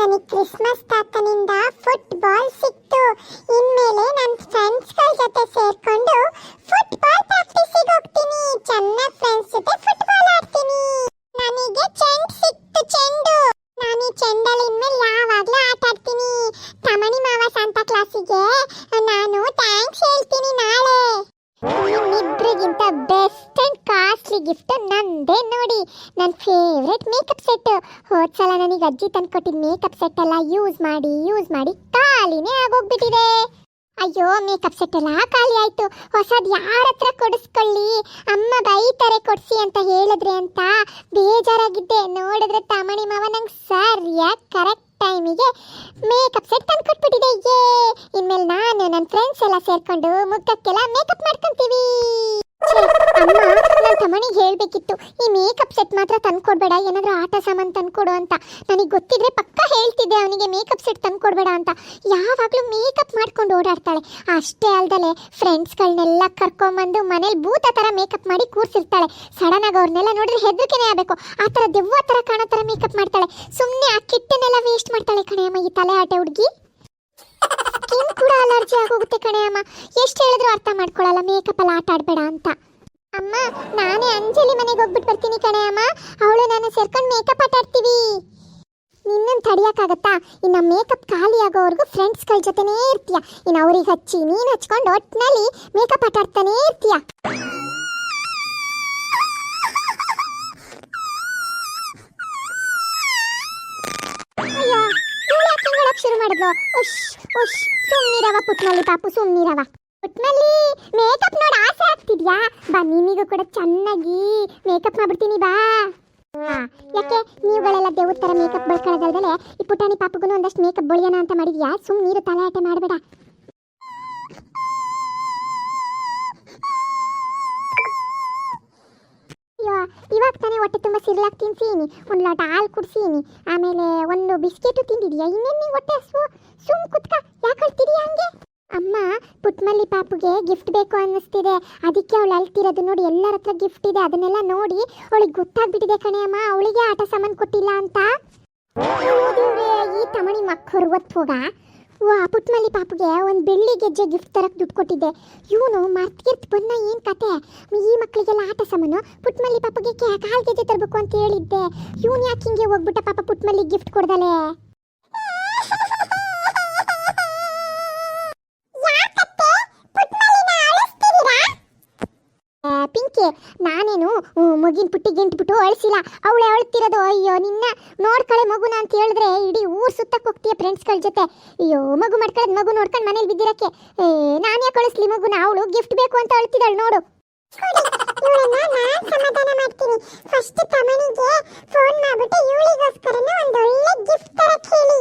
ನನಗೆ Christmas ತಾತನಿಂದ football ಸಿಕ್ತು. ಇನ್ಮೇಲೆ ನನ್ನ ಫ್ರೆಂಡ್ಸ್ಗಳ ಜೊತೆ ಸೇರ್ಕೊಂಡು ಫುಟ್ಬಾಲ್ ಪ್ರಾಕ್ಟೀಸಿಗೆ ಹೋಗ್ತೀನಿ. ಚೆನ್ನಾಗಿ ಫ್ರೆಂಡ್ಸ್ ಜೊತೆ ಫುಟ್ಬಾಲ್ ಆಡ್ತೀನಿ. ನನಗೆ ಚೆಂಡು ಸಿಕ್ತು. ಚೆಂಡು ನಾನು ಈ ಚೆಂಡಲ್ಲಿ ಇನ್ಮೇಲೆ ಯಾವಾಗಲೂ ಆಟ ಆಡ್ತೀನಿ. ತಮಣಿ ಮಾವ ಸಂತಾ ಕ್ಲಾಸಿಗೆ ನಾನು ಥ್ಯಾಂಕ್ಸ್ ಹೇಳ್ತೀನಿ ನಾಳೆ. ನಿಮ್ಮಿಬ್ರಿಗಿಂತ ಬೆಸ್ಟ್ ಅಂಡ್ ಕಾಸ್ಟ್ಲಿ ಗಿಫ್ಟ್ ನಂದೇ ನೋಡಿ. ನನ್ನ ಫೇವ್ರೆಟ್ ಮೇಕಪ್ ಸೆಟ್. ಹೋದ್ಸಲ ನನಗೆ ಅಜ್ಜಿ ತಂದ್ಕೊಟ್ಟಿದ್ದ ಮೇಕಪ್ ಸೆಟ್ ಎಲ್ಲ ಯೂಸ್ ಮಾಡಿ ಖಾಲಿನೇ ಆಗೋಗ್ಬಿಟ್ಟಿದೆ. ಅಯ್ಯೋ, ಮೇಕಪ್ ಸೆಟ್ ಎಲ್ಲ ಖಾಲಿ ಆಯ್ತು. ಹೊಸದು ಯಾರ ಹತ್ರ ಕೊಡಿಸ್ಕೊಳ್ಳಿ, ಅಮ್ಮ ಬೈತಾರೆ ಕೊಡಿಸಿ ಅಂತ ಹೇಳಿದ್ರೆ ಅಂತ ಬೇಜಾರಾಗಿದ್ದೆ. ನೋಡಿದ್ರೆ ತಮಣಿ ಮಾವ ನಂಗೆ ಸರಿಯಾಗಿ ಕರೆಕ್ಟ್ ಟೈಮಿಗೆ ಮೇಕಪ್ ಸೆಟ್ ತಂದು ಕೊಟ್ಬಿಟ್ಟಿದೆ. ಇನ್ಮೇಲೆ ನಾನು ನನ್ನ ಫ್ರೆಂಡ್ಸ್ ಎಲ್ಲ ಸೇರ್ಕೊಂಡು ಮುಖಕ್ಕೆಲ್ಲ ಮೇಕಪ್ ಮಾಡ್ಕೊಂತೀವಿ. ಅಮ್ಮ, ನನ್ನ ತಮ್ಮನಿಗೆ ಹೇಳ್ಬೇಕಿತ್ತು, ಈ ಮೇಕಪ್ ಸೆಟ್ ಮಾತ್ರ ತಂದ್ಕೊಡ್ಬೇಡ, ಏನಾದ್ರೂ ಆಟ ಸಾಮಾನು ತಂದ್ಕೊಡು ಅಂತ. ನನಗೆ ಗೊತ್ತಿದ್ರೆ ಪಕ್ಕ ಹೇಳ್ತಿದ್ದೆ ಅವನಿಗೆ ಮೇಕಪ್ ಸೆಟ್ ತಂದ್ಕೊಡ್ಬೇಡ ಅಂತ. ಯಾವಾಗಲೂ ಮೇಕಪ್ ಮಾಡ್ಕೊಂಡು ಓಡಾಡ್ತಾಳೆ. ಅಷ್ಟೇ ಅಲ್ದಲೆ ಫ್ರೆಂಡ್ಸ್ಗಳನ್ನೆಲ್ಲ ಕರ್ಕೊಂಬಂದು ಮನೇಲಿ ಭೂತ ಥರ ಮೇಕಪ್ ಮಾಡಿ ಕೂರಿಸಿರ್ತಾಳೆ. ಸಡನ್ ಆಗಿ ಅವ್ರನ್ನೆಲ್ಲ ನೋಡಿದ್ರೆ ಹೆದರಿಕೆನೇ ಆಗಬೇಕು. ಆ ಥರ ದೆವ್ವ ಥರ ಕಾಣೋ ಥರ ಮೇಕಪ್ ಮಾಡ್ತಾಳೆ. ಸುಮ್ಮನೆ ಆ ಕಿಟ್ಟನ್ನೆಲ್ಲ ವೇಸ್ಟ್ ಮಾಡ್ತಾಳೆ ಕಣೆ ಅಮ್ಮ ಈ ತಲೆ ಆಟ ಹುಡುಗಿ. ಸ್ಕಿನ್ ಕೂಡ ಅಲರ್ಜಿ ಆಗೋಗುತ್ತೆ ಕಣೆ ಅಮ್ಮ. ಎಷ್ಟು ಹೇಳಿದ್ರು ಅರ್ಥ ಮಾಡ್ಕೊಳ್ಳಲ್ಲ ಮೇಕಪ್ ಎಲ್ಲ ಆಟ ಆಡಬೇಡ ಅಂತ. ಅಮ್ಮ, ನಾನೇ ಅಂಜಲಿ ಮನೆಗೆ ಹೋಗ್ಬಿಟ್ಟು ಬರ್ತೀನಿ ಕಣೆ ಅಮ್ಮ. ಅವಳು ನಾನು ಸೇರ್ಕೊಂಡು ಮೇಕಪ್ ಆಟ ಆಡ್ತೀವಿ. ನಿನ್ನನ್ನು ತಡಿಯೋಕ್ಕಾಗತ್ತಾ? ಇನ್ನು ಮೇಕಪ್ ಖಾಲಿ ಆಗೋವರೆಗೂ ಫ್ರೆಂಡ್ಸ್ಗಳ ಜೊತೆನೇ ಇರ್ತೀಯ. ಇನ್ನು ಅವ್ರಿಗೆ ಹಚ್ಚಿ ನೀನು ಹಚ್ಕೊಂಡು ಒಟ್ಟಿನಲ್ಲಿ ಮೇಕಪ್ ಆಟ ಆಡ್ತಾನೇ ಇರ್ತೀಯ. ಅಯ್ಯೋ, ಇವಳು ಯಾಕೆ ಹಿಂಗೊಳಕ್ಕೆ ಶುರು ಮಾಡಿದ್ಲು? ಉಶ್ ಉಶ್, ಸುಮ್ಮನಿರವ ಪುಟ್ನಲ್ಲಿ ಪಾಪು, ಸುಮ್ಮನಿರವ. ಒಟ್ನಲ್ಲಿ ಮೇಕಪ್ ನೋಡಿ ಆಸೆ ಆಗ್ತಿದ್ಯಾ? ಬಾ, ನಿನಗೂ ಕೂಡ ಚೆನ್ನಾಗಿ ಮೇಕಪ್ ಮಾಡ್ಬಿಡ್ತೀನಿ ಬಾ. ಯಾಕೆ ನೀವುಗಳೆಲ್ಲ ದೇವ್ರ ಥರ ಮೇಕಪ್ ಬಳ್ಕೊಳ್ಳೋದಲ್ದಲೆ ಈ ಪುಟಾಣಿ ಪಾಪಗೂ ಒಂದಷ್ಟು ಮೇಕಪ್ ಬಳಿಯೋಣ ಅಂತ ಮಾಡಿದ್ಯಾ? ಸುಮ್ಮನೆ ನೀರು ತಲೆ ಆಟ ಮಾಡಬೇಡ. ಇವಾಗ ತಾನೇ ಹೊಟ್ಟೆ ತುಂಬ ಸಿರ್ಲಾಕ್ ತಿನ್ಸೀನಿ, ಒಂದು ಲೋಟ ಹಾಲು ಕುಡ್ಸೀನಿ, ಆಮೇಲೆ ಒಂದು ಬಿಸ್ಕೆಟು ತಿಂದಿದ್ಯಾ. ಇನ್ನೇನು ಹೊಟ್ಟೆ ಸುಮ್ ಕುತ್ಕ, ಯಾಕೆ ಅಳ್ತಿದೀಯ ಹಂಗೆ? ಅಮ್ಮ, ಪುಟ್ಮಲ್ಲಿ ಪಾಪುಗೆ ಗಿಫ್ಟ್ ಬೇಕು ಅನ್ನಿಸ್ತಿದೆ, ಅದಕ್ಕೆ ಅವಳು ಅಳ್ತಿರೋದು ನೋಡಿ. ಎಲ್ಲರ ಹತ್ರ ಗಿಫ್ಟ್ ಇದೆ, ಅದನ್ನೆಲ್ಲ ನೋಡಿ ಅವಳಿಗೆ ಗೊತ್ತಾಗ್ಬಿಟ್ಟಿದೆ ಕಣೆ ಅಮ್ಮ, ಅವಳಿಗೆ ಆಟ ಸಾಮಾನು ಕೊಟ್ಟಿಲ್ಲ ಅಂತ. ಈ ತಮಣಿ ಮಕ್ಕಳು ಹೋಗ. ಪುಟ್ಮಲ್ಲಿ ಪಾಪುಗೆ ಒಂದು ಬೆಳ್ಳಿ ಗೆಜ್ಜೆ ಗಿಫ್ಟ್ ತರಕ್ಕೆ ದುಡ್ಡು ಕೊಟ್ಟಿದ್ದೆ. ಇವನು ಮರ್ತಿರ್ತು ಬನ್ನ. ಏನು ಕತೆ? ಈ ಮಕ್ಕಳಿಗೆಲ್ಲ ಆಟ ಸಾಮಾನು, ಪುಟ್ಮಲ್ಲಿ ಪಾಪುಗೆ ಕಾಲು ಗೆಜ್ಜೆ ತರಬೇಕು ಅಂತ ಹೇಳಿದ್ದೆ. ಇವನು ಯಾಕೆ ಹಿಂಗೆ ಹೋಗ್ಬಿಟ್ಟ ಪಾಪ ಪುಟ್ಮಲ್ಲಿ ಗಿಫ್ಟ್ ಕೊಡ್ದಲೆ? ಪಿಂಕಿ, ನಾನೇನು ಮಗಿನ ಪುಟ್ಟಿ ಗಿಂಟ್ಬಿಟ್ಟು ಅಳಿಸಿಲ್ಲ, ಅವಳೆ ಅಳ್ತಿರೋದು. ಅಯ್ಯೋ, ನಿನ್ನ ನೋಡ್ಕಳೆ ಮಗುನ ಅಂತ ಹೇಳಿದ್ರೆ ಇಡೀ ಊರು ಸುತ್ತಕ್ಕೆ ಹೋಗ್ತೀಯ ಫ್ರೆಂಡ್ಸ್ಗಳ ಜೊತೆ. ಅಯ್ಯೋ, ಮಗು ಮಾಡ್ಕೊಳ್ಳೋದು ಮಗು ನೋಡ್ಕೊಂಡು ಮನೇಲಿ ಬಿದ್ದಿರಕ್ಕೆ. ನಾನು ಯಾಕೆ ಕಳಿಸ್ಲಿ ಮಗುನ? ಅವಳು ಗಿಫ್ಟ್ ಬೇಕು ಅಂತ ಅಳ್ತಿದ್ದಾಳೆ ನೋಡು. ಸಮಾಧಾನ ಮಾಡ್ತೀನಿ. ಫಸ್ಟ್ ತಮನಿಗೆ ಫೋನ್ ಮಾಡ್ಬಿಟ್ಟು ಇವಳಿಗೋಸ್ಕರನೇ ಒಂದು ಒಳ್ಳೆ ಗಿಫ್ಟ್ ತರಕ್ಕೆ ಹೇಳಿ.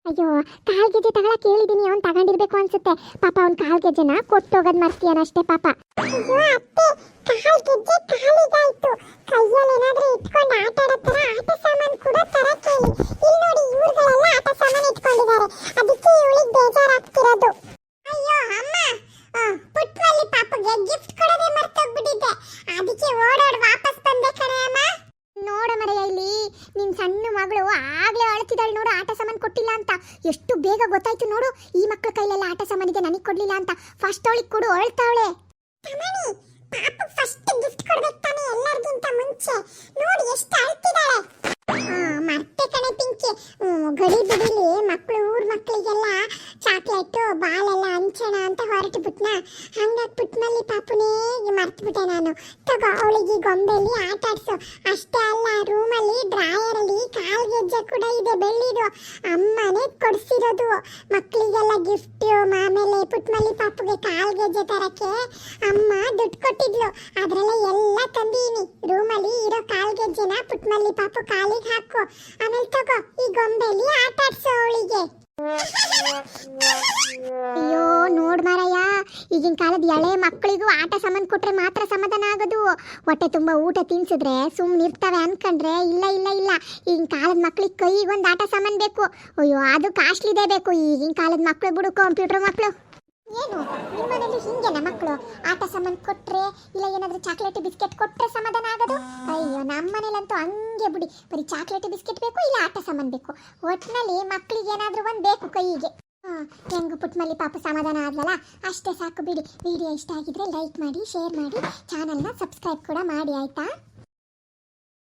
ಅಯ್ಯೋ, ಕಾಲ್ ಗೆಜ್ಜೆ ತಗೊಳಕ್ಕೆ ಹೇಳಿದೀನಿ, ಅವ್ನು ತಗೊಂಡಿರ್ಬೇಕು ಅನ್ಸುತ್ತೆ. ಪಾಪ ಅವ್ನ ಕಾಲ್ ಗೆಜ್ಜೆನ ಕೊಟ್ಟೋಗೋದು ಮರ್ತೀಯನಷ್ಟೇ ಪಾಪ. ಅಯ್ಯೋ ಅತ್ತೆ, ಕಾಲ್ ಗೆಜ್ಜೆ ಕಾಲಿಗಾಯ್ತು. ಕೈಯಲ್ಲಿ ಏನಾದ್ರೂ ಇಟ್ಕೊಂಡು ಆಟ ಆಡೋ ಥರ ಆಟ ಸಾಮಾನು ಕೂಡ ತರಕ್ಕೆ ಹೇಳಿ. ಇಲ್ಲಿ ನೋಡಿ, ಇವ್ರುಗಳೆಲ್ಲ ಆಟ ಸಾಮಾನು ಇಟ್ಕೊಂಡಿದ್ದಾರೆ, ಅದಕ್ಕೆ ಇವಳಿಗೆ ಬೇಜಾರಾಗ್ತಿರೋದು. ಅಯ್ಯೋ ಅಮ್ಮ, ಪುಟ್ಮಲ್ಲಿ ಪಾಪಗೆ ಗಿಫ್ಟ್ ಕೊಡೋದೇ ಮರ್ತೋಗ್ಬಿಟ್ಟಿದ್ದೆ, ಅದಕ್ಕೆ ಓಡೋಡ್ ವಾಪಸ್ ಬಂದೆ ಕಣೆ ಅಮ್ಮ. ನೋಡ ಮರೆಯ, ಇಲ್ಲಿ ನಿನ್ ಸಣ್ಣ ಮಗಳು ಆಗ್ಲೇ ಅಳ್ತಿದ್ದಾಳೆ ನೋಡು, ಆಟ ಸಾಮಾನು ಕೊಟ್ಟಿಲ್ಲ ಅಂತ. ಎಷ್ಟು ಬೇಗ ಗೊತ್ತಾಯ್ತು ನೋಡು, ಈ ಮಕ್ಕಳ ಕೈಲೆಲ್ಲ ಆಟ ಸಾಮಾನಿಗೆ ನನಗೆ ಕೊಡ್ಲಿಲ್ಲ ಅಂತ. ಫಸ್ಟ್ ಅವಳಿಗೆ ಕೊಡು, ಅಳ್ತಾವಳೆ. ತಮನಿ, ಪಾಪ ಫಸ್ಟ್ ಗಿಫ್ಟ್ ಕೊಡ್ಬೇಕು ತಾನೆ ಎಲ್ಲರಿಗಿಂತ ಮುಂಚೆ. ನೋಡಿ ಎಷ್ಟು ಅಳ್ತಿದ್ದಾಳೆ. ಮತ್ತೆ ಕಣೆ ಪಿಂಕಿ, ಗಡಿ ಬಿಡಿಲಿ ಮಕ್ಕಳು, ಊರ್ ಮಕ್ಕಳಿಗೆಲ್ಲ ಚಾಕ್ಲೇಟು ಬಾಲೆಲ್ಲ ಹಂಚೋಣ ಅಂತ ಹೊರಟು ಬಿಟ್ನಾ. ಹಂಗಾಗಿ ಪುಟ್ಮಲ್ಲಿ ಪಾಪುನೇ ಮರ್ತ್ಬಿಟ್ಟೆ ನಾನು. ತಗೋ, ಅವಳಿಗೆ ಗೊಂಬೆಲಿ ಆಟ ಆಡ್ಸು. ಅಷ್ಟೇ ಅಲ್ಲ, ರೂಮಲ್ಲಿ ಡ್ರಾಯರಲ್ಲಿ ಕಾಲ್ ಗೆಜ್ಜೆ ಕೂಡ ಇದೆ ಬೆಳ್ಳಿದು, ಅಮ್ಮನೇ ಕೊಡಿಸಿರೋದು ಮಕ್ಕಳಿಗೆಲ್ಲ ಗಿಫ್ಟ್. ಆಮೇಲೆ ಪುಟ್ಮಲ್ಲಿ ಪಾಪುಗೆ ಕಾಲ್ ಗೆಜ್ಜೆ ತರಕ್ಕೆ ಅಮ್ಮ ದುಡ್ಡು ಕೊಟ್ಟಿದ್ಲು, ಅದ್ರಲ್ಲ ಎಲ್ಲ ತಂದೀನಿ. ರೂಮಲ್ಲಿ ಇರೋ ಕಾಲ್ ಗೆಜ್ಜೆನ ಪುಟ್ಮಲ್ಲಿ ಪಾಪು ಕಾಲಿಗೆ ಹಾಕು, ಆಮೇಲೆ ತಗೋ ಈ ಗೊಂಬೆಲಿ ಆಟ ಆಡ್ಸು ಅವಳಿಗೆ. ಅಯ್ಯೋ, ನೋಡ್ ಮಾರಯ್ಯ, ಈಗಿನ ಕಾಲದ ಎಳೆ ಮಕ್ಕಳಿಗೂ ಆಟ ಸಾಮಾನು ಕೊಟ್ರೆ ಮಾತ್ರ ಸಮಾಧಾನ ಆಗೋದು. ಹೊಟ್ಟೆ ತುಂಬ ಊಟ ತಿನ್ಸಿದ್ರೆ ಸುಮ್ಮನೆ ಇರ್ತವೆ ಅನ್ಕೊಂಡ್ರೆ ಇಲ್ಲ ಇಲ್ಲ ಇಲ್ಲ. ಈಗಿನ ಕಾಲದ ಮಕ್ಳಿಗೆ ಕೈಗೊಂದು ಆಟ ಸಾಮಾನು ಬೇಕು. ಅಯ್ಯೋ, ಅದು ಕಾಸ್ಟ್ಲಿದೇ ಬೇಕು. ಈಗಿನ ಕಾಲದ ಮಕ್ಕಳು ಬಿಡು, ಕಂಪ್ಯೂಟರ್ ಮಕ್ಕಳು. ಏನು ನಿಮ್ಮನೇಲಿ ಹಿಂಗೆನ ಮಕ್ಕಳು ಆಟ ಸಾಮಾನು ಕೊಟ್ರೆ ಇಲ್ಲ ಏನಾದ್ರೂ ಚಾಕ್ಲೇಟ್ ಬಿಸ್ಕೆಟ್ ಕೊಟ್ರೆ ಸಮಾಧಾನ ಆಗೋದು? ಅಯ್ಯೋ ನಮ್ಮ ಮನೇಲಂತೂ ಹಂಗೆ ಬಿಡಿ, ಬರೀ ಚಾಕ್ಲೇಟ್ ಬಿಸ್ಕೆಟ್ ಬೇಕು ಇಲ್ಲ ಆಟ ಸಾಮಾನು ಬೇಕು, ಒಟ್ಟಿನಲ್ಲಿ ಮಕ್ಕಳಿಗೆ ಏನಾದ್ರೂ ಒಂದು ಬೇಕು ಕೈಗೆ. ಹೆಂಗು ಪುಟ್ಮಲ್ಲಿ ಪಾಪ ಸಮಾಧಾನ ಆದ್ಲಲ್ಲ, ಅಷ್ಟೇ ಸಾಕು ಬಿಡಿ. ವಿಡಿಯೋ ಇಷ್ಟ ಆಗಿದ್ರೆ ಲೈಕ್ ಮಾಡಿ, ಶೇರ್ ಮಾಡಿ, ಚಾನಲ್ನ ಸಬ್ಸ್ಕ್ರೈಬ್ ಕೂಡ ಮಾಡಿ ಆಯ್ತಾ?